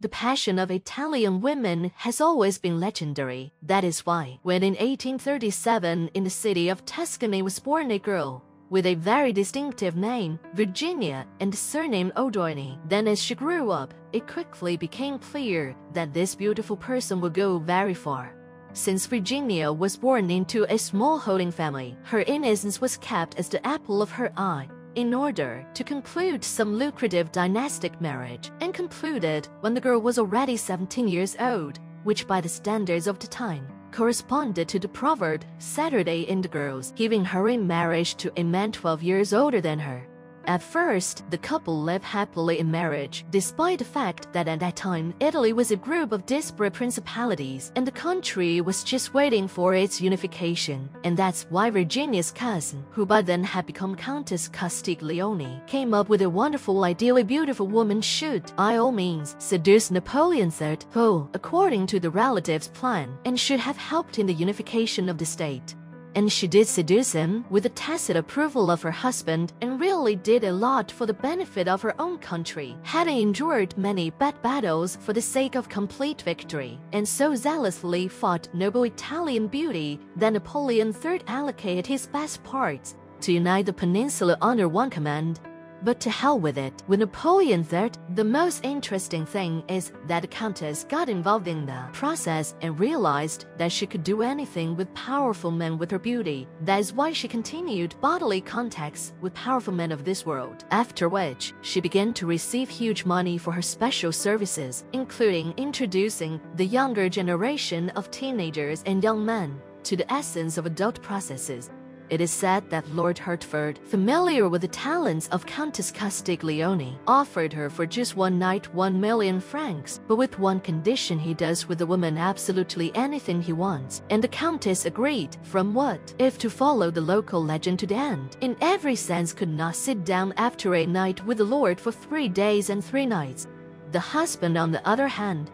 The passion of Italian women has always been legendary. That is why, when in 1837 in the city of Tuscany was born a girl with a very distinctive name, Virginia, and the surname Odorni, then as she grew up, it quickly became clear that this beautiful person would go very far. Since Virginia was born into a small-holding family, her innocence was kept as the apple of her eye, in order to conclude some lucrative dynastic marriage, and concluded when the girl was already 17 years old, which by the standards of the time corresponded to the proverb Saturday in the girls, giving her in marriage to a man 12 years older than her. At first, the couple lived happily in marriage, despite the fact that at that time Italy was a group of disparate principalities and the country was just waiting for its unification. And that's why Virginia's cousin, who by then had become Countess Castiglione, came up with a wonderful idea: a beautiful woman should, by all means, seduce Napoleon III, who, according to the relatives' plan, and should have helped in the unification of the state. And she did seduce him with the tacit approval of her husband, and really did a lot for the benefit of her own country, having endured many bad battles for the sake of complete victory, and so zealously fought noble Italian beauty that Napoleon III allocated his best parts to unite the peninsula under one command. But to hell with it. With Napoleon III, the most interesting thing is that the Countess got involved in the process and realized that she could do anything with powerful men with her beauty. That is why she continued bodily contacts with powerful men of this world, after which she began to receive huge money for her special services, including introducing the younger generation of teenagers and young men to the essence of adult processes. It is said that Lord Hertford, familiar with the talents of Countess Castiglione, offered her for just one night 1 million francs, but with one condition: he does with the woman absolutely anything he wants. And the Countess agreed, from what, if to follow the local legend to the end, in every sense could not sit down after a night with the Lord for 3 days and 3 nights. The husband, on the other hand,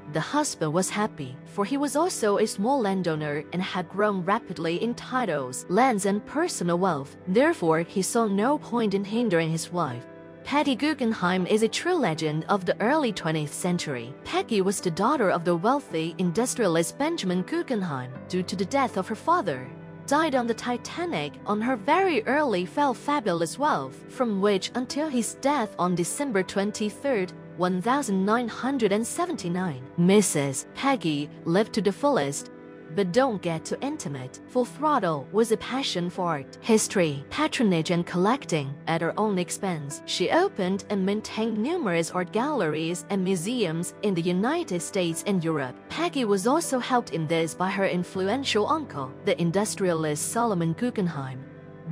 was happy, for he was also a small landowner and had grown rapidly in titles, lands, and personal wealth. Therefore, he saw no point in hindering his wife. Peggy Guggenheim is a true legend of the early 20th century. Peggy was the daughter of the wealthy industrialist Benjamin Guggenheim. Due to the death of her father, died on the Titanic, on her very early fell fabulous wealth, from which until his death on December 23rd, 1979, Mrs. Peggy lived to the fullest. But don't get too intimate. Full throttle was a passion for art, history, patronage, and collecting. At her own expense, she opened and maintained numerous art galleries and museums in the United States and Europe. Peggy was also helped in this by her influential uncle, the industrialist Solomon Guggenheim.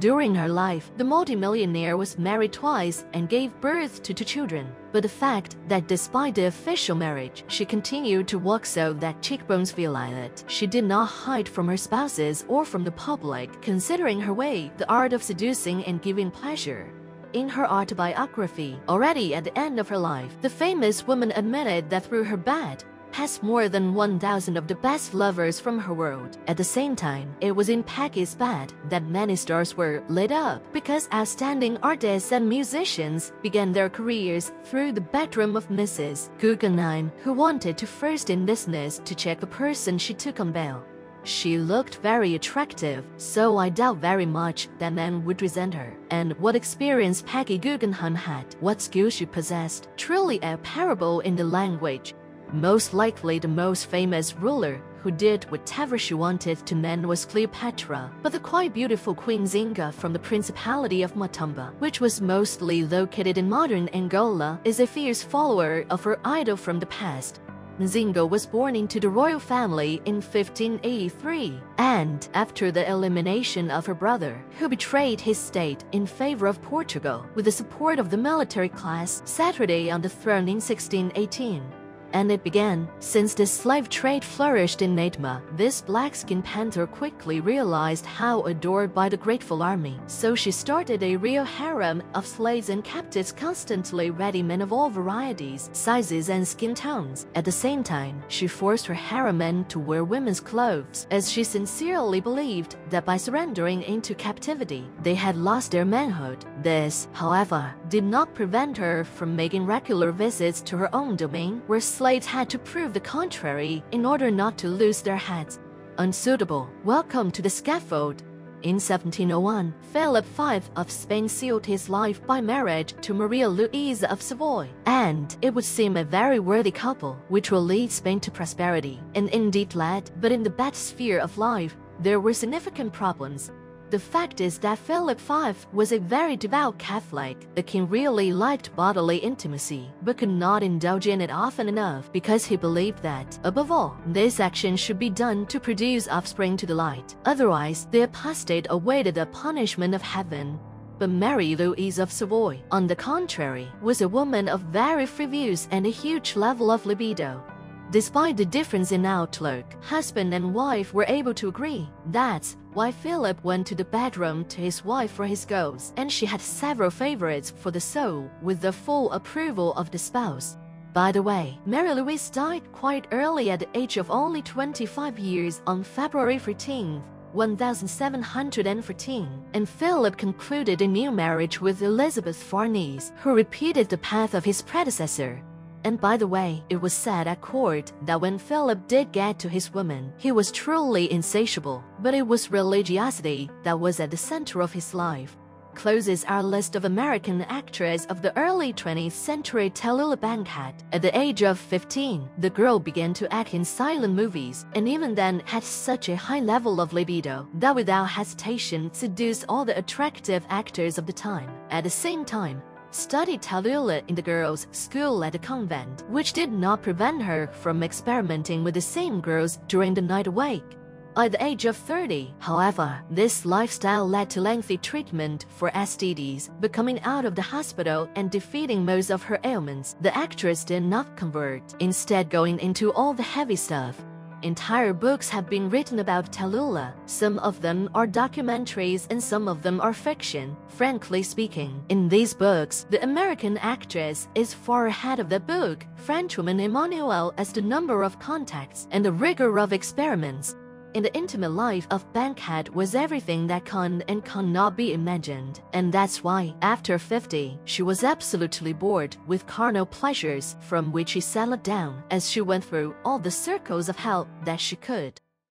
During her life, the multimillionaire was married twice and gave birth to 2 children. But the fact that despite the official marriage, she continued to walk so that cheekbones violated, she did not hide from her spouses or from the public, considering her way the art of seducing and giving pleasure. In her autobiography, already at the end of her life, the famous woman admitted that through her bed, has more than 1,000 of the best lovers from her world. At the same time, it was in Peggy's bed that many stars were lit up, because outstanding artists and musicians began their careers through the bedroom of Mrs. Guggenheim, who wanted to first in business to check the person she took on bail. She looked very attractive, so I doubt very much that men would resent her. And what experience Peggy Guggenheim had, what skills she possessed, truly a parable in the language. Most likely the most famous ruler who did whatever she wanted to men was Cleopatra, but the quite beautiful Queen Zinga from the Principality of Matumba, which was mostly located in modern Angola, is a fierce follower of her idol from the past. Zinga was born into the royal family in 1583, and after the elimination of her brother, who betrayed his state in favor of Portugal, with the support of the military class, Saturday on the throne in 1618. And it began. Since the slave trade flourished in Naitma, this black-skinned panther quickly realized how adored by the grateful army. So she started a real harem of slaves and captives, constantly ready men of all varieties, sizes, and skin tones. At the same time, she forced her harem men to wear women's clothes, as she sincerely believed that by surrendering into captivity, they had lost their manhood. This, however, did not prevent her from making regular visits to her own domain, where slaves had to prove the contrary in order not to lose their heads. Unsuitable. Welcome to the scaffold. In 1701, Philip V of Spain sealed his life by marriage to Maria Louisa of Savoy, and it would seem a very worthy couple, which will lead Spain to prosperity, and indeed led, but in the bad sphere of life, there were significant problems. The fact is that Philip V was a very devout Catholic. The king really liked bodily intimacy, but could not indulge in it often enough because he believed that, above all, this action should be done to produce offspring to the light. Otherwise, the apostate awaited the punishment of heaven. But Mary Louise of Savoy, on the contrary, was a woman of very free views and a huge level of libido. Despite the difference in outlook, husband and wife were able to agree. That's why Philip went to the bedroom to his wife for his goals, and she had several favorites for the soul with the full approval of the spouse. By the way, Mary Louise died quite early at the age of only 25 years on February 14, 1714, and Philip concluded a new marriage with Elizabeth Farnese, who repeated the path of his predecessor. And by the way, it was said at court that when Philip did get to his woman, he was truly insatiable, but it was religiosity that was at the center of his life. Closes our list of American actresses of the early 20th century Tallulah Bankhead. At the age of 15, the girl began to act in silent movies, and even then had such a high level of libido that without hesitation seduced all the attractive actors of the time. At the same time, studied Tallulah in the girls' school at the convent, which did not prevent her from experimenting with the same girls during the night awake. At the age of 30, however, this lifestyle led to lengthy treatment for STDs, but coming out of the hospital and defeating most of her ailments, the actress did not convert, instead going into all the heavy stuff. Entire books have been written about Tallulah. Some of them are documentaries and some of them are fiction. Frankly speaking, in these books, the American actress is far ahead of the book Frenchwoman Emmanuel as the number of contacts and the rigor of experiments. In the intimate life of Bankhead was everything that can and cannot be imagined, and that's why, after 50, she was absolutely bored with carnal pleasures, from which she settled down as she went through all the circles of hell that she could.